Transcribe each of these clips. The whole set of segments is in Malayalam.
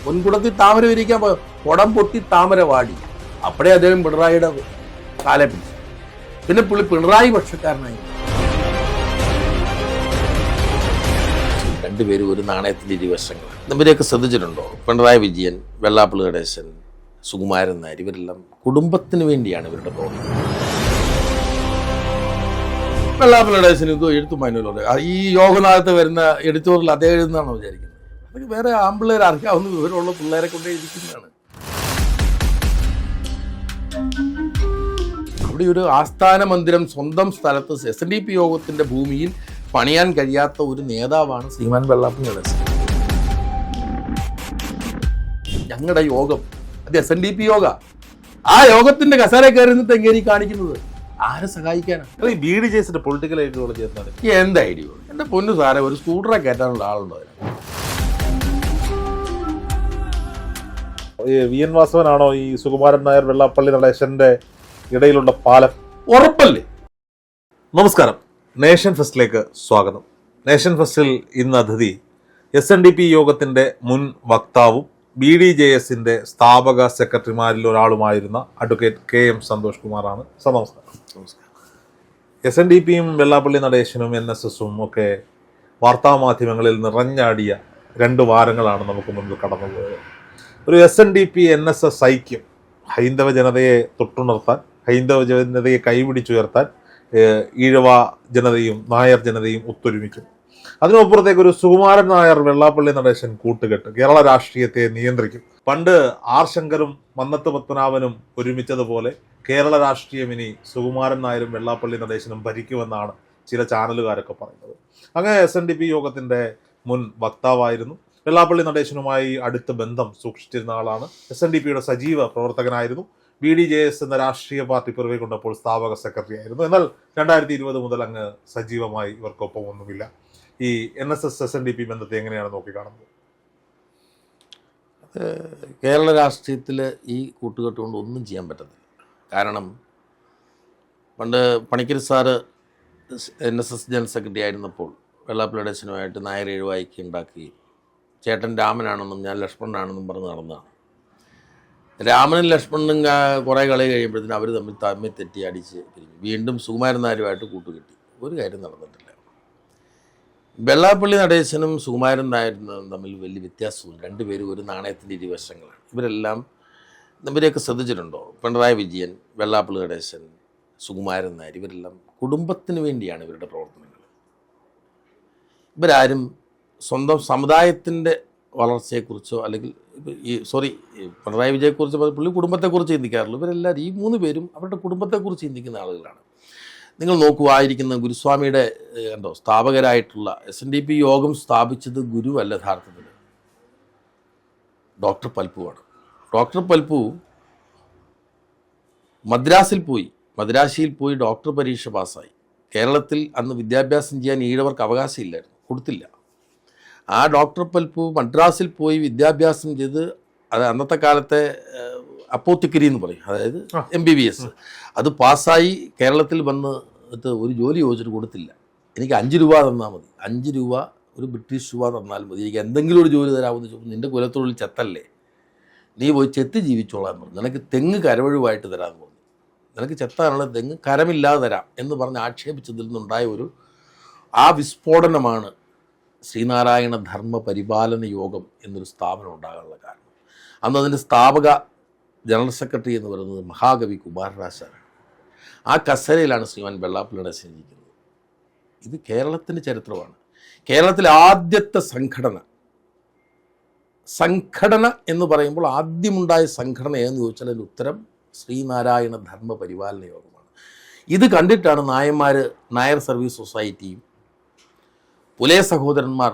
പൊൻകുടത്തിൽ താമര വിരിക്കാൻ കുടം പൊട്ടി താമര വാടി. അപ്പോഴേ അദ്ദേഹം പിണറായിയുടെ കാലെ പിടിച്ചു. പിന്നെ പുള്ളി പിണറായി പക്ഷക്കാരനായി. രണ്ടുപേരും ഒരു നാണയത്തിൻ്റെ ഇരുവശങ്ങൾ. ഇവരെയൊക്കെ ശ്രദ്ധിച്ചിട്ടുണ്ടോ? പിണറായി വിജയൻ, വെള്ളാപ്പള്ളി നടേശൻ, സുകുമാരൻ നായർ, ഇവരെല്ലാം കുടുംബത്തിന് വേണ്ടിയാണ് ഇവരുടെ പ്രവർത്തനം. വെള്ളാപ്പള്ളി നടേശന് ഇതോ എഴുത്തുമാനല്ലോ ഈ യോഗനാഥത്ത് വരുന്ന എഡിറ്റോറിൽ അദ്ദേഹം എഴുതുന്നതാണോ വിചാരിക്കുന്നത്? അതൊക്കെ വേറെ ആമ്പിള്ളേർ അറിയാവുന്ന വിവരമുള്ള പിള്ളേരെ കൊണ്ടേ ഇരിക്കുന്നതാണ്. അവിടെ ഒരു ആസ്ഥാന മന്ദിരം സ്വന്തം സ്ഥലത്ത് SNDP യോഗത്തിന്റെ ഭൂമിയിൽ പണിയാൻ കഴിയാത്ത ഒരു നേതാവാണ് ശ്രീമാൻ വെള്ളാപ്പള്ളി നടേശൻ. ഞങ്ങളുടെ യോഗം അത് SNDP യോഗ. ആ യോഗത്തിന്റെ കസേര കയറി നിന്നിട്ട് എങ്ങനെ കാണിക്കുന്നത്? ആരെ സഹായിക്കാനാണ്? BDJസിന്റെ പൊളിറ്റിക്കൽ ഐഡിയോളജി എന്താണ്? എന്ത് ഐഡിയ? എന്റെ പൊന്നു സാറെ, ഒരു സ്കൂട്ടറെ കയറ്റാനുള്ള ആളുണ്ടോ? VN വാസവനാണോ ഈ സുകുമാരൻ നായർ വെള്ളാപ്പള്ളി നടേശന്റെ ഇടയിലുള്ള പാലം? ഉറപ്പല്ലേ? നമസ്കാരം, നേഷൻ ഫസ്റ്റിലേക്ക് സ്വാഗതം. നേഷൻ ഫസ്റ്റിൽ ഇന്ന് അതിഥി SNDP യോഗത്തിന്റെ മുൻ വക്താവും BDJസിന്റെ സ്ഥാപക സെക്രട്ടറിമാരിൽ ഒരാളുമായിരുന്ന അഡ്വക്കേറ്റ് KM സന്തോഷ് കുമാറാണ്. സർ നമസ്കാരം. നമസ്കാരം. SNDPയും വെള്ളാപ്പള്ളി നടേശനും NSSും ഒക്കെ വാർത്താമാധ്യമങ്ങളിൽ നിറഞ്ഞാടിയ 2 വാരങ്ങളാണ് നമുക്ക് മുൻപ് കടന്നുപോയത്. ഒരു SNDP NSS ഐക്യം ഹൈന്ദവ ജനതയെ തൊട്ടുണർത്താൻ, ഹൈന്ദവ ജനതയെ കൈപിടിച്ചുയർത്താൻ ഈഴവ ജനതയും നായർ ജനതയും ഒത്തൊരുമിക്കും. അതിനപ്പുറത്തേക്ക് ഒരു സുകുമാരൻ നായർ വെള്ളാപ്പള്ളി നടേശൻ കൂട്ടുകെട്ട് കേരള രാഷ്ട്രീയത്തെ നിയന്ത്രിക്കും. പണ്ട് R ശങ്കറും മന്നത്ത് പത്മനാഭനും ഒരുമിച്ചതുപോലെ കേരള രാഷ്ട്രീയം ഇനി സുകുമാരൻ നായരും വെള്ളാപ്പള്ളി നടേശനും ഭരിക്കുമെന്നാണ് ചില ചാനലുകാരൊക്കെ പറയുന്നത്. അങ്ങനെ SNDP യോഗത്തിന്റെ മുൻ വക്താവായിരുന്നു. വെള്ളാപ്പള്ളി നടേശനുമായി അടുത്ത ബന്ധം സൂക്ഷിച്ചിരുന്ന ആളാണ്. SNDPയുടെ സജീവ പ്രവർത്തകനായിരുന്നു. BDJS എന്ന രാഷ്ട്രീയ പാർട്ടി പിറവി കൊണ്ടപ്പോൾ സ്ഥാപക സെക്രട്ടറി ആയിരുന്നു. എന്നാൽ 2020 മുതൽ അങ്ങ് സജീവമായി ഇവർക്കൊപ്പം ഒന്നുമില്ല. ഈ NSS SNDP ബന്ധത്തെ എങ്ങനെയാണ് നോക്കിക്കാണുന്നത്? കേരള രാഷ്ട്രീയത്തിൽ ഈ കൂട്ടുകെട്ട് കൊണ്ട് ഒന്നും ചെയ്യാൻ പറ്റത്തില്ല. കാരണം പണ്ട് Panicker sir NSS general secretary ആയിരുന്നപ്പോൾ വെള്ളാപ്പള്ളി നടേശനുമായിട്ട് നായർ എഴുവ ഐക്യം ഉണ്ടാക്കുകയും ചേട്ടൻ രാമനാണെന്നും ഞാൻ ലക്ഷ്മണനാണെന്നും പറഞ്ഞ് നടന്നതാണ്. രാമനും ലക്ഷ്മണനും കുറേ കളി കഴിയുമ്പോഴത്തേനും അവർ തമ്മിൽ തെറ്റി അടിച്ച് പിരിഞ്ഞു. വീണ്ടും സുകുമാരൻ നായരുമായിട്ട് കൂട്ടുകെട്ടി. ഒരു കാര്യം നടന്നിട്ടില്ല. വെള്ളാപ്പള്ളി നടേശനും സുകുമാരൻ നായരും തമ്മിൽ വലിയ വ്യത്യാസമില്ല. രണ്ടുപേരും ഒരു നാണയത്തിൻ്റെ ഇരുവശങ്ങളാണ്. ഇവരെയൊക്കെ ശ്രദ്ധിച്ചിട്ടുണ്ടോ? പിണറായി വിജയൻ, വെള്ളാപ്പള്ളി നടേശൻ, സുകുമാരൻ നായർ, ഇവരെല്ലാം കുടുംബത്തിന് വേണ്ടിയാണ് ഇവരുടെ പ്രവർത്തനങ്ങൾ. ഇവരാരും സ്വന്തം സമുദായത്തിൻ്റെ വളർച്ചയെക്കുറിച്ചോ അല്ലെങ്കിൽ പിണറായി വിജയെക്കുറിച്ച് പുള്ളി കുടുംബത്തെക്കുറിച്ച് ചിന്തിക്കാറുള്ളൂ. ഇവരെല്ലാവരും ഈ 3 പേരും അവരുടെ കുടുംബത്തെക്കുറിച്ച് ചിന്തിക്കുന്ന ആളുകളാണ്. നിങ്ങൾ നോക്കൂ, ആയിരിക്കുന്ന ഗുരുസ്വാമിയുടെ കണ്ടോ സ്ഥാപകരായിട്ടുള്ള SNDP യോഗം സ്ഥാപിച്ചത് ഗുരുവല്ല, യഥാർത്ഥത്തിൽ ഡോക്ടർ പൽപ്പുവാണ്. ഡോക്ടർ പൽപ്പു മദ്രാശിയിൽ പോയി ഡോക്ടർ പരീക്ഷ പാസ്സായി. കേരളത്തിൽ അന്ന് വിദ്യാഭ്യാസം ചെയ്യാൻ ഈഴവർക്ക് അവകാശമില്ലായിരുന്നു, കൊടുത്തില്ല. ആ ഡോക്ടർ പൽപ്പു മദ്രാസിൽ പോയി വിദ്യാഭ്യാസം ചെയ്ത്, അത് അന്നത്തെ കാലത്തെ അപ്പോത്തിക്കരി എന്ന് പറയും, അതായത് MBBS, അത് പാസ്സായി കേരളത്തിൽ വന്നിട്ട് ഒരു ജോലി ചോദിച്ചിട്ട് കൊടുത്തില്ല. എനിക്ക് 5 രൂപ തന്നാൽ മതി, 5 രൂപ ഒരു ബ്രിട്ടീഷ് രൂപ തന്നാൽ മതി, എനിക്ക് എന്തെങ്കിലും ഒരു ജോലി തരാമെന്ന് ചോദിച്ചു. നിൻ്റെ കുലത്തൊഴിൽ ചെത്തല്ലേ, നീ പോയി ചെത്തി ജീവിച്ചോളാൻ പറഞ്ഞു. നിനക്ക് തെങ്ങ് കരവഴുവായിട്ട് തരാമെന്ന് പറഞ്ഞു. നിനക്ക് ചെത്താനുള്ള തെങ്ങ് കരമില്ലാതെ തരാം എന്ന് പറഞ്ഞ് ആക്ഷേപിച്ചതിൽ നിന്നുണ്ടായ ആ വിസ്ഫോടനമാണ് ശ്രീനാരായണ ധർമ്മ പരിപാലന യോഗം എന്നൊരു സ്ഥാപനം ഉണ്ടാകാനുള്ള കാരണം. അന്ന് അതിൻ്റെ സ്ഥാപക ജനറൽ സെക്രട്ടറി എന്ന് പറയുന്നത് മഹാകവി കുമാരനാശാനാണ്. ആ കസേരയിലാണ് ശ്രീമാൻ വെള്ളാപ്പള്ളി നടേശൻ ഇരിക്കുന്നത്. ഇത് കേരളത്തിൻ്റെ ചരിത്രമാണ്. കേരളത്തിലെ ആദ്യത്തെ സംഘടന എന്ന് പറയുമ്പോൾ ആദ്യമുണ്ടായ സംഘടന ഏതെന്ന് ചോദിച്ചാൽ അതിൻ്റെ ഉത്തരം ശ്രീനാരായണ ധർമ്മ പരിപാലന യോഗമാണ്. ഇത് കണ്ടിട്ടാണ് നായർ സർവീസ് സൊസൈറ്റിയും പുലയ സഹോദരന്മാർ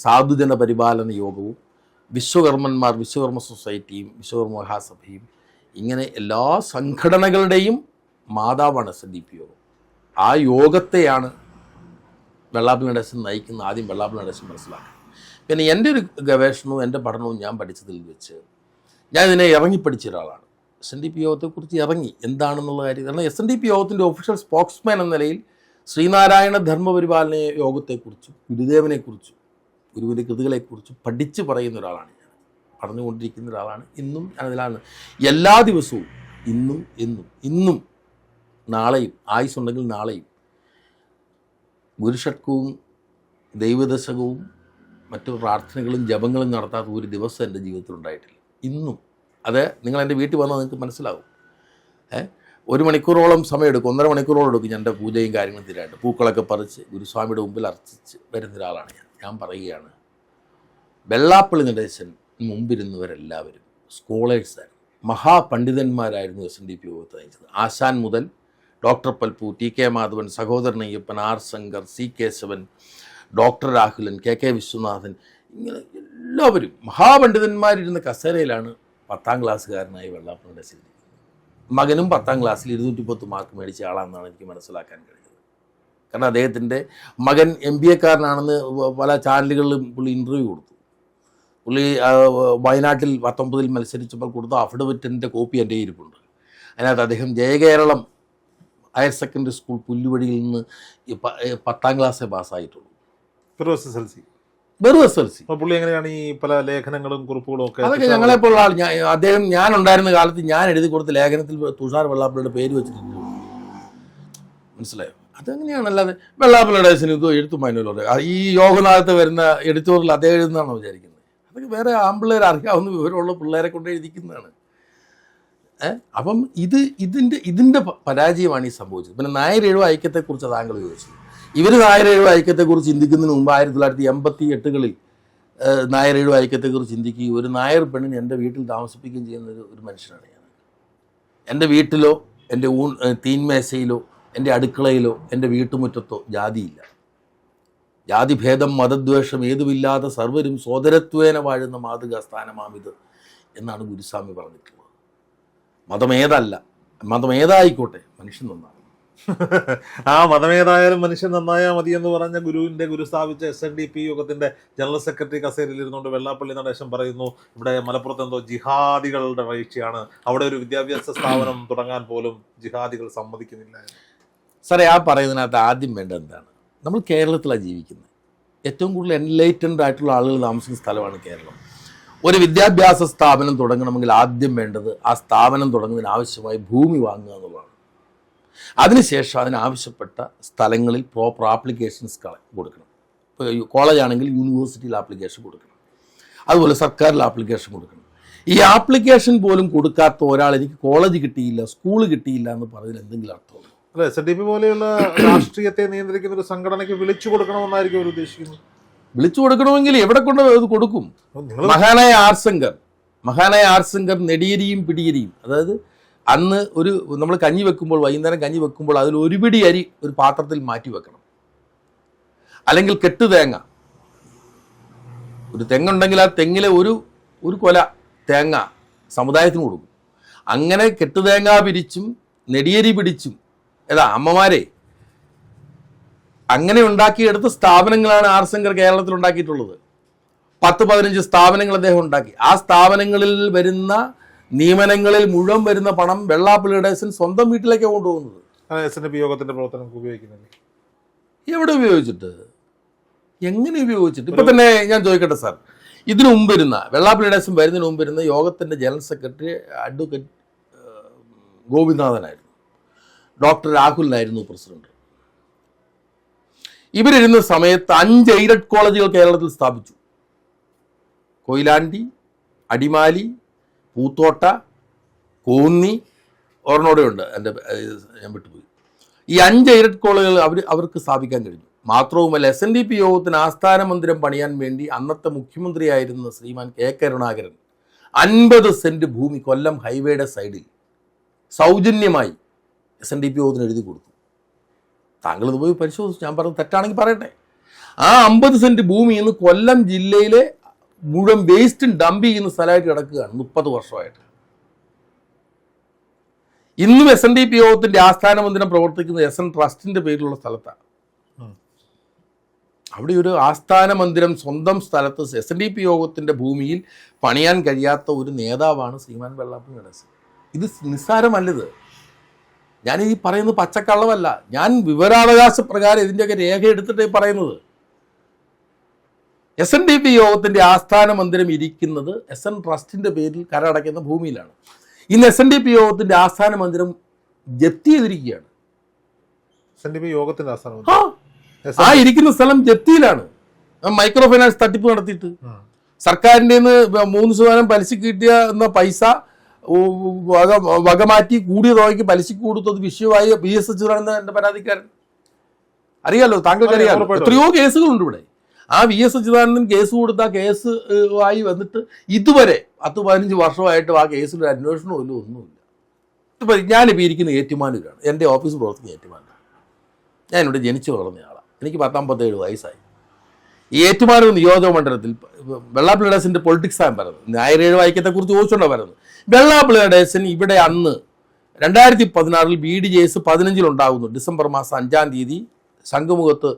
സാധുജന പരിപാലന യോഗവും വിശ്വകർമ്മ സൊസൈറ്റിയും വിശ്വകർമ്മ മഹാസഭയും ഇങ്ങനെ എല്ലാ സംഘടനകളുടെയും മാതാവാണ് SNDP യോഗം. ആ യോഗത്തെയാണ് വെള്ളാപ്പള്ളി നടേശൻ നയിക്കുന്ന. ആദ്യം വെള്ളാപ്പള്ളി നടേശൻ മനസ്സിലാക്കുക. പിന്നെ എൻ്റെ ഒരു ഗവേഷണവും എൻ്റെ പഠനവും ഞാൻ പഠിച്ചതിൽ വെച്ച് ഞാൻ ഇതിനെ ഇറങ്ങിപ്പടിച്ച ഒരാളാണ്. SNDP യോഗത്തെക്കുറിച്ച് ഇറങ്ങി എന്താണെന്നുള്ള കാര്യം. കാരണം SNDP യോഗത്തിൻ്റെ ഒഫീഷ്യൽ സ്പോക്സ്മാൻ എന്ന നിലയിൽ ശ്രീനാരായണ ധർമ്മപരിപാലന യോഗത്തെക്കുറിച്ചും ഗുരുദേവനെക്കുറിച്ചും ഗുരുവിൻ്റെ കൃതികളെക്കുറിച്ചും പഠിച്ച് പറയുന്ന ഒരാളാണ് ഞാൻ. പറഞ്ഞുകൊണ്ടിരിക്കുന്ന ഒരാളാണ്. ഇന്നും അതിലാണ് എല്ലാ ദിവസവും ഇന്നും നാളെയും ആയുസ്സുണ്ടെങ്കിൽ നാളെയും ഗുരുഷട്കവും ദൈവദശകവും മറ്റു പ്രാർത്ഥനകളും ജപങ്ങളും നടത്താത്ത ഒരു ദിവസം എൻ്റെ ജീവിതത്തിൽ ഉണ്ടായിട്ടില്ല. ഇന്നും അത് നിങ്ങൾ എൻ്റെ വീട്ടിൽ വന്നാൽ നിങ്ങൾക്ക് മനസ്സിലാവും. 1 മണിക്കൂറോളം സമയമെടുക്കും, 1.5 മണിക്കൂറോളം എടുക്കും ഞാൻ എൻ്റെ പൂജയും കാര്യങ്ങളും തീരായിട്ട്. പൂക്കളൊക്കെ പറിച്ച് ഗുരുസ്വാമിയുടെ മുമ്പിൽ അർച്ചിച്ച് വരുന്ന ഒരാളാണ് ഞാൻ പറയുകയാണ്, വെള്ളാപ്പള്ളി നടേശൻ മുമ്പിരുന്നവരെല്ലാവരും സ്കോളേഴ്സായിരുന്നു, മഹാപണ്ഡിതന്മാരായിരുന്നു. SNDP യോഗത്തെ നയിച്ചത് ആശാൻ മുതൽ doctor Palpu, TK Madhavan, Sahodaran Ayyappan, R Shankar, C Keshavan, doctor Rahulan, KK Vishwanathan, ഇങ്ങനെ എല്ലാവരും മഹാപണ്ഡിതന്മാരിരുന്ന കസേരയിലാണ് 10ാം ക്ലാസ്സുകാരനായി വെള്ളാപ്പള്ളി നടേശൻ. മകനും 10ാം ക്ലാസ്സിൽ 210 മാർക്ക് മേടിച്ച ആളാണെന്നാണ് എനിക്ക് മനസ്സിലാക്കാൻ കഴിഞ്ഞത്. കാരണം അദ്ദേഹത്തിൻ്റെ മകൻ MBA കാരനാണെന്ന് പല ചാനലുകളിലും പുള്ളി ഇൻ്റർവ്യൂ കൊടുത്തു. പുള്ളി വയനാട്ടിൽ 19ൽ മത്സരിച്ചപ്പോൾ കൊടുത്ത അഫിഡവിറ്റിൻ്റെ കോപ്പി എൻ്റെ ഇരിപ്പുണ്ട്. അതിനകത്ത് അദ്ദേഹം ജയകേരളം ഹയർ സെക്കൻഡറി സ്കൂൾ പുല്ലുവഴിയിൽ നിന്ന് 10ാം ക്ലാസ്സേ പാസ്സായിട്ടുള്ളൂ. വെറും SLC. പുള്ളി എങ്ങനെയാണ് ഈ പല ലേഖനങ്ങളും കുറിപ്പുകളും ഒക്കെ? അതൊക്കെ ഞങ്ങളെപ്പോലുള്ള ആൾ, ഞാൻ ഉണ്ടായിരുന്ന കാലത്ത് ഞാൻ എഴുതി കൊടുത്ത ലേഖനത്തിൽ തുഷാർ വെള്ളാപ്പള്ളിയുടെ പേര് വെച്ചിട്ടുണ്ട്. മനസ്സിലായോ? അതങ്ങനെയാണ്. അല്ലാതെ വെള്ളാപ്പള്ളി നടേശന് ഇത് എഴുത്തും അതിനുള്ള ഈ യോഗനാഥത്ത് വരുന്ന എഡിറ്റോറിയൽ അദ്ദേഹം എഴുതുന്നതാണോ വിചാരിക്കുന്നത്? അതൊക്കെ വേറെ ആമ്പിള്ളേർ അറിയാവുന്ന വിവരമുള്ള പിള്ളേരെ കൊണ്ട് എഴുതിക്കുന്നതാണ്. അപ്പം ഇതിൻ്റെ പരാജയമാണ് ഈ സംഭവിച്ചത്. പിന്നെ നായർ എഴുവ ഐക്യത്തെക്കുറിച്ച് താങ്കൾ ചോദിച്ചു. ഇവർ നായർ എഴുവ ഐക്യത്തെക്കുറിച്ച് ചിന്തിക്കുന്നതിന് മുമ്പ് 1988 നായർ എഴുവ ഐക്യത്തെക്കുറിച്ച് ചിന്തിക്കുകയും ഒരു നായർ പെണ്ണിന് എൻ്റെ വീട്ടിൽ താമസിപ്പിക്കുകയും ചെയ്യുന്ന ഒരു മനുഷ്യനാണ് ഞാൻ. എൻ്റെ വീട്ടിലോ എൻ്റെ തീന്മേശയിലോ എൻ്റെ അടുക്കളയിലോ എൻ്റെ വീട്ടുമുറ്റത്തോ ജാതിയില്ല. ജാതിഭേദം മതദ്വേഷം ഏതുമില്ലാതെ സർവരും സോദരത്വേന വാഴുന്ന മാതൃകാ സ്ഥാനമാമിത് എന്നാണ് ഗുരുസ്വാമി പറഞ്ഞിട്ടുള്ളത്. മതമേതായിക്കോട്ടെ മനുഷ്യൻ നന്നാണ്. ആ മതമേതായാലും മനുഷ്യൻ നന്നായാൽ മതി എന്ന് പറഞ്ഞ ഗുരു സ്ഥാപിച്ച SNDP യോഗത്തിന്റെ ജനറൽ സെക്രട്ടറി കസേരയിൽ ഇരുന്നുകൊണ്ട് വെള്ളാപ്പള്ളി നടേശൻ പറയുന്നു, ഇവിടെ മലപ്പുറത്ത് എന്തോ ജിഹാദികളുടെ വീഴ്ചയാണ്, അവിടെ ഒരു വിദ്യാഭ്യാസ സ്ഥാപനം തുടങ്ങാൻ പോലും ജിഹാദികൾ സമ്മതിക്കുന്നില്ല. സാറേ, ആ പറയുന്നതിനകത്ത് ആദ്യം വേണ്ടത് എന്താണ്? നമ്മൾ കേരളത്തിലാണ് ജീവിക്കുന്നത്. ഏറ്റവും കൂടുതൽ എൻലൈറ്റൻഡ് ആയിട്ടുള്ള ആളുകൾ താമസിക്കുന്ന സ്ഥലമാണ് കേരളം. ഒരു വിദ്യാഭ്യാസ സ്ഥാപനം തുടങ്ങണമെങ്കിൽ ആദ്യം വേണ്ടത് ആ സ്ഥാപനം തുടങ്ങുന്നതിന് ആവശ്യമായി ഭൂമി വാങ്ങുക എന്നുള്ളതാണ്. അതിനുശേഷം അതിനാവശ്യപ്പെട്ട സ്ഥലങ്ങളിൽ പ്രോപ്പർ ആപ്ലിക്കേഷൻസ് കൊടുക്കണം. ഇപ്പോൾ കോളേജാണെങ്കിൽ യൂണിവേഴ്സിറ്റിയിൽ ആപ്ലിക്കേഷൻ കൊടുക്കണം, അതുപോലെ സർക്കാരിൽ ആപ്ലിക്കേഷൻ കൊടുക്കണം. ഈ ആപ്ലിക്കേഷൻ പോലും കൊടുക്കാത്ത ഒരാൾ എനിക്ക് കോളേജ് കിട്ടിയില്ല, സ്കൂൾ കിട്ടിയില്ല എന്ന് പറഞ്ഞാൽ എന്തെങ്കിലും അർത്ഥമുള്ളൂ? അതെ, SNDP പോലെയുള്ള രാഷ്ട്രീയത്തെ നിയന്ത്രിക്കുന്ന ഒരു സംഘടനയ്ക്ക് വിളിച്ചു കൊടുക്കണമെന്നായിരിക്കും അവർ ഉദ്ദേശിക്കുന്നത്. വിളിച്ചു കൊടുക്കണമെങ്കിൽ എവിടെ കൊണ്ട് അത് കൊടുക്കും? മഹാനായ ആർ ശങ്കർ നെടിയരിയും പിടിയരിയും, അതായത് അന്ന് നമ്മൾ കഞ്ഞി വെക്കുമ്പോൾ, വൈകുന്നേരം കഞ്ഞി വെക്കുമ്പോൾ അതിൽ ഒരു പിടി അരി ഒരു പാത്രത്തിൽ മാറ്റി വെക്കണം. അല്ലെങ്കിൽ കെട്ടുതേങ്ങ, ഒരു തെങ്ങുണ്ടെങ്കിൽ ആ തെങ്ങിലെ ഒരു കൊല തേങ്ങ സമുദായത്തിന് കൊടുക്കും. അങ്ങനെ കെട്ടുതേങ്ങ പിരിച്ചും നെടിയരി പിടിച്ചും അമ്മമാരെ അങ്ങനെ ഉണ്ടാക്കിയെടുത്ത സ്ഥാപനങ്ങളാണ് ആർ ശങ്കർ കേരളത്തിൽ ഉണ്ടാക്കിയിട്ടുള്ളത്. 10-15 സ്ഥാപനങ്ങൾ അദ്ദേഹം ഉണ്ടാക്കി. ആ സ്ഥാപനങ്ങളിൽ വരുന്ന നിയമനങ്ങളിൽ മുഴുവൻ വരുന്ന പണം വെള്ളാപ്പള്ളി നടേശൻ സ്വന്തം വീട്ടിലേക്കാണ് കൊണ്ടുപോകുന്നത്. SNDP യോഗത്തിന്റെ പ്രവർത്തനം ഉപയോഗിക്കുന്നില്ല. എവിടെ ഉപയോഗിച്ചിട്ട്, എങ്ങനെ ഉപയോഗിച്ചിട്ട്? ഇപ്പൊ തന്നെ ഞാൻ ചോദിക്കട്ടെ സാർ, ഇതിനു മുമ്പ് ഇരുന്ന വെള്ളാപ്പള്ളി നടേശൻ വരുന്നതിന് മുമ്പ് ഇരുന്ന യോഗത്തിന്റെ ജനറൽ സെക്രട്ടറി അഡ്വക്കേറ്റ് ഗോപിനാഥനായിരുന്നു, ഡോക്ടർ രാഹുലിനായിരുന്നു പ്രസിഡന്റ്. ഇവരിരുന്ന സമയത്ത് 5 എയ്ഡഡ് കോളേജുകൾ കേരളത്തിൽ സ്ഥാപിച്ചു. കൊയിലാണ്ടി, അടിമാലി, പൂത്തോട്ട, കോന്നി, ഒരെണ്ണോടെയുണ്ട്, ഞാൻ വിട്ടുപോയി. ഈ 5 എയ്ഡഡ് കോളേജുകൾ അവർക്ക് സ്ഥാപിക്കാൻ കഴിഞ്ഞു. മാത്രവുമല്ല, SNDP യോഗത്തിന് ആസ്ഥാന മന്ദിരം പണിയാൻ വേണ്ടി അന്നത്തെ മുഖ്യമന്ത്രിയായിരുന്ന ശ്രീമാൻ K കരുണാകരൻ 50 സെന്റ് ഭൂമി കൊല്ലം ഹൈവേയുടെ സൈഡിൽ സൗജന്യമായി SNDP യോഗത്തിന് എഴുതി കൊടുത്തു. താങ്കൾ ഇത് പോയി പരിശോധിച്ചു, ഞാൻ പറഞ്ഞത് തെറ്റാണെങ്കിൽ പറയട്ടെ. ആ 50 സെന്റ് ഭൂമി ഇന്ന് കൊല്ലം ജില്ലയിലെ മുഴുവൻ വേസ്റ്റും ഡംപ് ചെയ്യുന്ന സ്ഥലമായിട്ട് കിടക്കുകയാണ് 30 വർഷമായിട്ട്. ഇന്നും SNDP യോഗത്തിന്റെ ആസ്ഥാന മന്ദിരം പ്രവർത്തിക്കുന്നത് SN ട്രസ്റ്റിന്റെ പേരിലുള്ള സ്ഥലത്താണ്. അവിടെ ഒരു ആസ്ഥാന മന്ദിരം സ്വന്തം സ്ഥലത്ത് SNDP യോഗത്തിന്റെ ഭൂമിയിൽ പണിയാൻ കഴിയാത്ത ഒരു നേതാവാണ് ശ്രീമാൻ വെള്ളാപ്പള്ളി നടേശൻ. ഇത് നിസ്സാരമല്ലത്. ഞാൻ ഈ പറയുന്നത് പച്ചക്കള്ളമല്ല, ഞാൻ വിവരാവകാശ പ്രകാരം ഇതിൻ്റെയൊക്കെ രേഖ എടുത്തിട്ടേ പറയുന്നത്. SNDP യോഗത്തിന്റെ ആസ്ഥാന മന്ദിരം ഇരിക്കുന്നത് SN ട്രസ്റ്റിന്റെ പേരിൽ കരടയ്ക്കുന്ന ഭൂമിയിലാണ്. ഇന്ന് SNDP യോഗത്തിന്റെ ആസ്ഥാന മന്ദിരം ജപ്തി ചെയ്തിരിക്കുകയാണ്. SNDP യോഗത്തിന്റെ ആസ്ഥാനം ആ ഇരിക്കുന്ന സ്ഥലം ജപ്തിയിലാണ്. മൈക്രോ ഫൈനാൻസ് തട്ടിപ്പ് നടത്തിയിട്ട് സർക്കാരിൻ്റെ 3% പലിശ കിട്ടിയ എന്ന പൈസ വകമാറ്റി കൂടിയ തുകയ്ക്ക് പലിശക്ക് കൊടുത്തത് വിഷയമായി VS അച്യുതാനന്ദൻ എന്റെ പരാതിക്കാരൻ. അറിയാലോ, താങ്കൾക്ക് അറിയാലോ, എത്രയോ കേസുകളുണ്ട് ഇവിടെ. ആ VS അച്യുതാനന്ദൻ കേസ് കൊടുത്ത ആ കേസ് ആയി വന്നിട്ട് ഇതുവരെ 10-15 വർഷമായിട്ട് ആ കേസിൽ ഒരു അന്വേഷണവും ഇല്ല, ഒന്നുമില്ല. ഇപ്പം ഞാനിപ്പോൾ ഇരിക്കുന്ന ഏറ്റുമാനൂരാണ്. എൻ്റെ ഓഫീസ് പ്രവർത്തിക്കുന്ന ഏറ്റുമാനൂർ. ഞാനിവിടെ ജനിച്ചു വളർന്നയാളാണ്. എനിക്ക് 57 വയസ്സായി. ഈ ഏറ്റുമാനൂർ നിയോജക മണ്ഡലത്തിൽ വെള്ളാപ്പള്ളി നടേശൻ്റെ പൊളിറ്റിക്സ് ആണ് പറയുന്നത്. ന്യായരേഴ് ഐക്യത്തെക്കുറിച്ച് ചോദിച്ചുകൊണ്ടാണ് പറയുന്നത്. വെള്ളാപ്പള്ളി നടേശൻ ഇവിടെ അന്ന് 2016 BDJS 15 ഉണ്ടാകുന്നു. ഡിസംബർ മാസം 5-ാം തീയതി ശംഖുമുഖത്ത്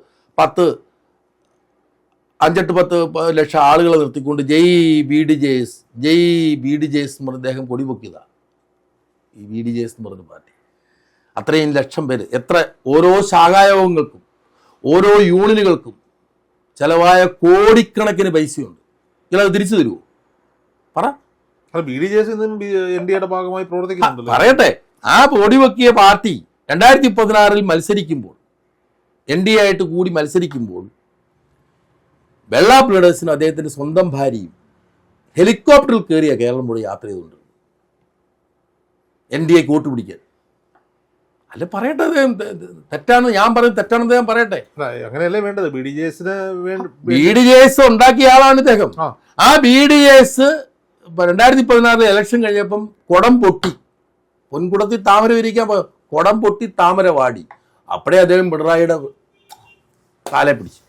5-10 ലക്ഷം ആളുകളെ നിർത്തിക്കൊണ്ട് ജയ് BDJS എന്ന് പറഞ്ഞ അദ്ദേഹം കൊടിപൊക്കിയതാണ്. ഈ BDJS എന്ന് പറഞ്ഞ പാർട്ടി അത്രയും ലക്ഷം പേര്, എത്ര ഓരോ ശാഖായോഗങ്ങൾക്കും ഓരോ യൂണിയനുകൾക്കും ചെലവായ കോടിക്കണക്കിന് പൈസയുണ്ട്. ഇയാളത് തിരിച്ചു തരുമോ? പറ. BDJS NDAയുടെ ഭാഗമായി പ്രവർത്തിക്കുന്നുണ്ടല്ലോ. പറയട്ടെ, ആ പൊടിവെക്കിയ പാർട്ടി 2016 മത്സരിക്കുമ്പോൾ NDA ആയിട്ട് കൂടി മത്സരിക്കുമ്പോൾ വെള്ളാപ്പള്ളി നടേശനും അദ്ദേഹത്തിന്റെ സ്വന്തം ഭാര്യയും ഹെലികോപ്റ്ററിൽ കയറിയ കേരളം മുഴുവൻ യാത്ര ചെയ്തുകൊണ്ട് NDA കൂട്ടുപിടിക്കാൻ. അല്ല, പറയട്ടെ, തെറ്റാണ് ഞാൻ പറയുന്നത്, തെറ്റാണെന്ന് ഞാൻ പറയട്ടെ. അങ്ങനെയല്ലേ വേണ്ടത്. BDJS ഉണ്ടാക്കിയ ആളാണ് ഇദ്ദേഹം. ആ BDJS 2016 ഇലക്ഷൻ കഴിഞ്ഞപ്പം കുടം പൊട്ടി, പൊൻകുടത്തിൽ താമര വിരിക്കാൻ കുടം പൊട്ടി താമര വാടി. അപ്പോഴേ അദ്ദേഹം പിണറായിയുടെ കാലെ പിടിച്ചു.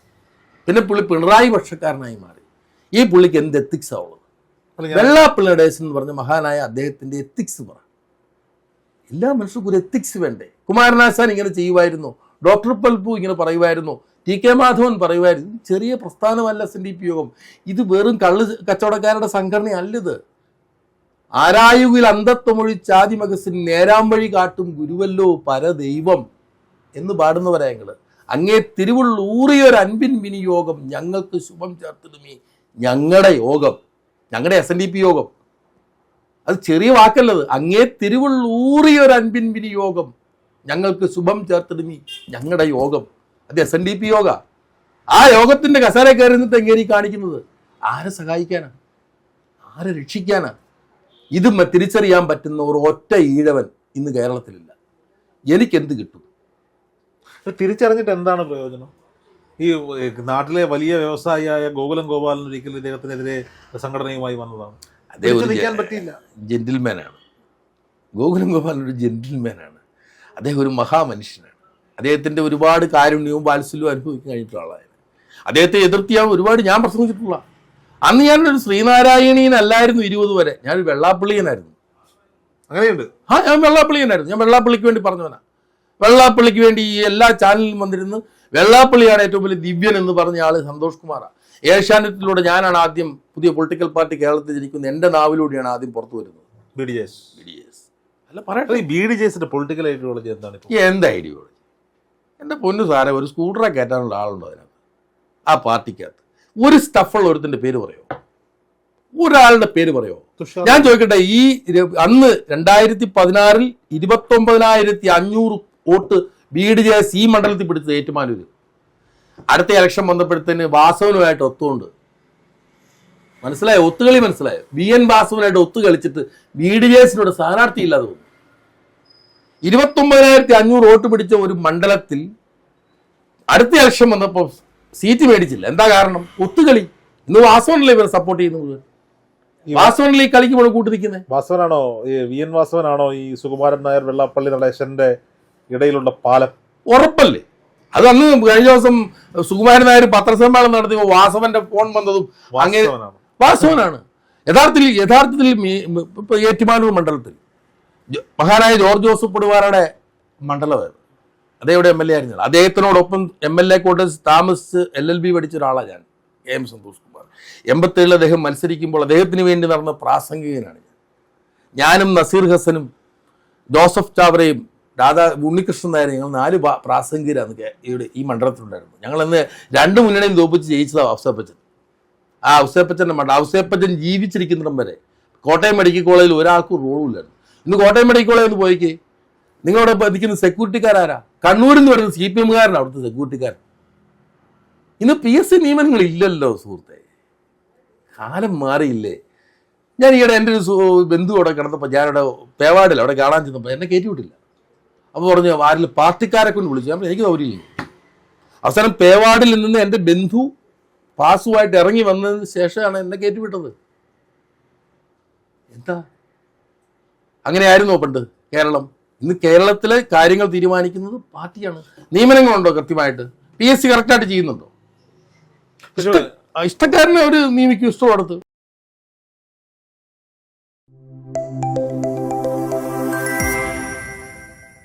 പിന്നെ പുള്ളി പിണറായി പക്ഷക്കാരനായി മാറി. ഈ പുള്ളിക്ക് എന്ത് എത്തിക്സാ ഉള്ളത്? വെള്ളാപ്പള്ളി നടേശൻ എന്ന് പറഞ്ഞ മഹാനായ അദ്ദേഹത്തിന്റെ എത്തിക്സ് പറ. എല്ലാ മനുഷ്യർക്കും ഒരു എത്തിക്സ് വേണ്ടേ? കുമാരനാശാൻ ഇങ്ങനെ ചെയ്യുമായിരുന്നു, ഡോക്ടർ പൽപു ഇങ്ങനെ പറയുമായിരുന്നു, TK മാധവൻ പറയുമായിരുന്നു. ചെറിയ പ്രസ്ഥാനമല്ല SNDP യോഗം. ഇത് വെറും കള്ള് കച്ചവടക്കാരുടെ സംഘടനയല്ലത്. ആരായുകിൽ അന്തത്വമൊഴിച്ചാതി മകസിന് നേരാം വഴി കാട്ടും ഗുരുവല്ലോ പരദൈവം എന്ന് പാടുന്നവരാ ഞങ്ങള്. അങ്ങേ തിരുവുള്ളൂറിയൊരു അൻപിൻ വിനിയോഗം ഞങ്ങൾക്ക് ശുഭം ചേർത്തിടുമേ. ഞങ്ങളുടെ യോഗം, ഞങ്ങളുടെ SNDP യോഗം, അത് ചെറിയ വാക്കല്ലത്. അങ്ങേ തിരുവുള്ളൂറിയൊരു അൻപിൻ വിനിയോഗം ഞങ്ങൾക്ക് ശുഭം ചേർത്തിടുമേ ഞങ്ങളുടെ യോഗം. അത് SNDP യോഗ. ആ യോഗത്തിന്റെ കസേര കയറി നിന്നിട്ട് എങ്ങനെ കാണിക്കുന്നത്? ആരെ സഹായിക്കാനാ? ആരെ രക്ഷിക്കാനാ? ഇത് തിരിച്ചറിയാൻ പറ്റുന്ന ഒരു ഒറ്റ ഈഴവൻ ഇന്ന് കേരളത്തിലില്ല. എനിക്കെന്ത് കിട്ടും? തിരിച്ചറിഞ്ഞിട്ട് എന്താണ് പ്രയോജനം? ഈ നാട്ടിലെ വലിയ വ്യവസായിയായ ഗോകുലം ഗോപാലൻ ഒരിക്കലും ഇദ്ദേഹത്തിനെതിരെ സംഘടനയുമായി വന്നതാണ്. അദ്ദേഹം പറ്റിയില്ല. ജെന്റിൽമാനാണ്. ഗോകുലം ഗോപാലൻ ഒരു ജെന്റിൽമാനാണ്. അദ്ദേഹം ഒരു മഹാമനുഷ്യനാണ്. അദ്ദേഹത്തിൻ്റെ ഒരുപാട് കാരുണ്യവും വാത്സല്യവും അനുഭവിക്കാൻ കഴിഞ്ഞിട്ടുള്ള ആളായിരുന്നു. അദ്ദേഹത്തെ എതിർത്തിയാൽ ഒരുപാട് ഞാൻ പ്രസംഗിച്ചിട്ടുള്ള. അന്ന് ഞാനൊരു ശ്രീനാരായണീയനല്ലായിരുന്നു 20 വരെ. ഞാനൊരു വെള്ളാപ്പള്ളിയനായിരുന്നു. അങ്ങനെയുണ്ട്. ഞാൻ വെള്ളാപ്പള്ളിയനായിരുന്നു. ഞാൻ വെള്ളാപ്പള്ളിക്ക് വേണ്ടി പറഞ്ഞവനാ. വെള്ളാപ്പള്ളിക്ക് വേണ്ടി ഈ എല്ലാ ചാനലിലും വന്നിരുന്ന് വെള്ളാപ്പള്ളിയാണ് ഏറ്റവും വലിയ ദിവ്യൻ എന്ന് പറഞ്ഞ ആള് സന്തോഷ് കുമാറാണ്. ഏഷ്യാനെറ്റിലൂടെ ഞാനാണ് ആദ്യം പുതിയ പൊളിറ്റിക്കൽ പാർട്ടി കേരളത്തിൽ ജനിക്കുന്നത്. എൻ്റെ നാവിലൂടെയാണ് ആദ്യം പുറത്തു വരുന്നത്. BDJS. അല്ല, പറയട്ടെ, BDJസിന്റെ പൊളിറ്റിക്കൽ ഐഡിയോളജി എന്താണ്? എന്താ ഐഡിയോളജി? എൻ്റെ പൊന്നു സാറേ, ഒരു സ്കൂട്ടറെ കയറ്റാനുള്ള ആളുണ്ടോ അതിനകത്ത്? ആ പാർട്ടിക്കകത്ത് ഒരു സ്റ്റഫുള്ള ഒരുത്തിൻ്റെ പേര് പറയോ? ഒരാളുടെ പേര് പറയോ? ഞാൻ ചോദിക്കട്ടെ, ഈ അന്ന് 2016 29,500 വോട്ട് BDJS ഈ മണ്ഡലത്തിൽ പിടിച്ചത് ഏറ്റുമാനൂര്. അടുത്ത ഇലക്ഷൻ വന്നപ്പോഴത്തേന് വാസവനുമായിട്ട് ഒത്തുകൊണ്ട് മനസ്സിലായോ? ഒത്തുകളി മനസ്സിലായോ? BN വാസവനായിട്ട് ഒത്തു കളിച്ചിട്ട് BDJസിനോട് സ്ഥാനാർത്ഥി ഇല്ലാതെ പോകുന്നു. 29,500 വോട്ട് പിടിച്ച ഒരു മണ്ഡലത്തിൽ അടുത്ത ഇലക്ഷൻ വന്നപ്പോൾ സീറ്റ് മേടിച്ചില്ല. എന്താ കാരണം? ഒത്തുകളി. ഇന്ന് വാസവനല്ലേ ഇവരെ സപ്പോർട്ട് ചെയ്യുന്നത്? വാസവനല്ലേ ഈ കളിക്ക് മുഴുവൻ കൂട്ടി നിൽക്കുന്നത്? വാസവനാണോ, VN വാസവനാണോ ഈ സുകുമാരൻ നായർ വെള്ളാപ്പള്ളി നടേശന്റെ ഇടയിലുള്ള പാലം? ഉറപ്പല്ലേ? അത് അന്ന് കഴിഞ്ഞ ദിവസം സുകുമാരൻ നായർ പത്രസമ്മേളനം നടത്തിയപ്പോൾ വാസവന്റെ ഫോൺ വന്നതും അങ്ങനെ വാസവനാണ്. യഥാർത്ഥത്തിൽ ഇപ്പൊ ഏറ്റുമാനൂർ മണ്ഡലത്തിൽ മഹാനായ ജോർജ് ജോസഫ് പൊടുവാറയുടെ മണ്ഡലമായിരുന്നു. അദ്ദേഹം MLA ആയിരുന്നു. അദ്ദേഹത്തിനോടൊപ്പം MLA ക്വാർട്ടേഴ്സ് താമസിച്ച് LLB പഠിച്ച ഒരാളാണ് ഞാൻ, KM സന്തോഷ് കുമാർ. 87 അദ്ദേഹം മത്സരിക്കുമ്പോൾ അദ്ദേഹത്തിന് വേണ്ടി നടന്ന പ്രാസംഗികനാണ് ഞാനും നസീർ ഹസനും ജോസഫ് ചാവറയും ഉണ്ണികൃഷ്ണൻ നായർ. ഞങ്ങൾ 4 പ്രാസംഗികരാണ് ഇവിടെ ഈ മണ്ഡലത്തിലുണ്ടായിരുന്നു. ഞങ്ങളന്ന് 2 മുന്നണിയും തോപ്പിച്ച് ജയിച്ചതാണ് അവസരപ്പിച്ചത്. ആ ഔസേപ്പച്ചൻ്റെ മഠം. ഔസേപ്പച്ചൻ ജീവിച്ചിരിക്കുന്നിടം വരെ കോട്ടയം മെഡിക്കൽ കോളേജിൽ ഒരാൾക്കും റോളുമില്ലായിരുന്നു. ഇന്ന് കോട്ടയം മെഡിക്കൽ കോളേജ് ഒന്ന് പോയിക്കേ, നിങ്ങളവിടെ നിൽക്കുന്ന സെക്യൂരിറ്റിക്കാരാരാ? കണ്ണൂരിൽ നിന്ന് വരുന്ന CPM-കാരനാണ് അവിടുത്തെ സെക്യൂരിറ്റിക്കാരൻ. ഇന്ന് PSC നിയമനങ്ങൾ ഇല്ലല്ലോ സുഹൃത്തെ, കാലം മാറിയില്ലേ. ഞാൻ ഈയിടെ എൻ്റെ ഒരു ബന്ധു അവിടെ കിടന്നപ്പോൾ ഞാനവിടെ പേവാടിൽ അവിടെ കാണാൻ ചെന്നപ്പോൾ എന്നെ കയറ്റി വിട്ടില്ല. അപ്പോൾ പറഞ്ഞു ആരിൽ പാർട്ടിക്കാരെ കൊണ്ട് വിളിച്ചു. ഞാൻ എനിക്ക് സൗകര്യമില്ല. അവസാനം പേവാടിൽ നിന്ന് എൻ്റെ ബന്ധു പാസുമായിട്ട് ഇറങ്ങി വന്നതിന് ശേഷമാണ് എന്നെ കയറ്റി വിട്ടത്. എന്താ അങ്ങനെയായിരുന്നോ പണ്ട് കേരളം? ഇന്ന് കേരളത്തിലെ കാര്യങ്ങൾ തീരുമാനിക്കുന്നത് പാർട്ടിയാണ്. നിയമനങ്ങളുണ്ടോ കൃത്യമായിട്ട്? PSC കറക്റ്റായിട്ട് ചെയ്യുന്നുണ്ടോ? ഇഷ്ടക്കാരനെ അവർ നിയമിക്കും, ഇഷ്ടമുള്ളത്.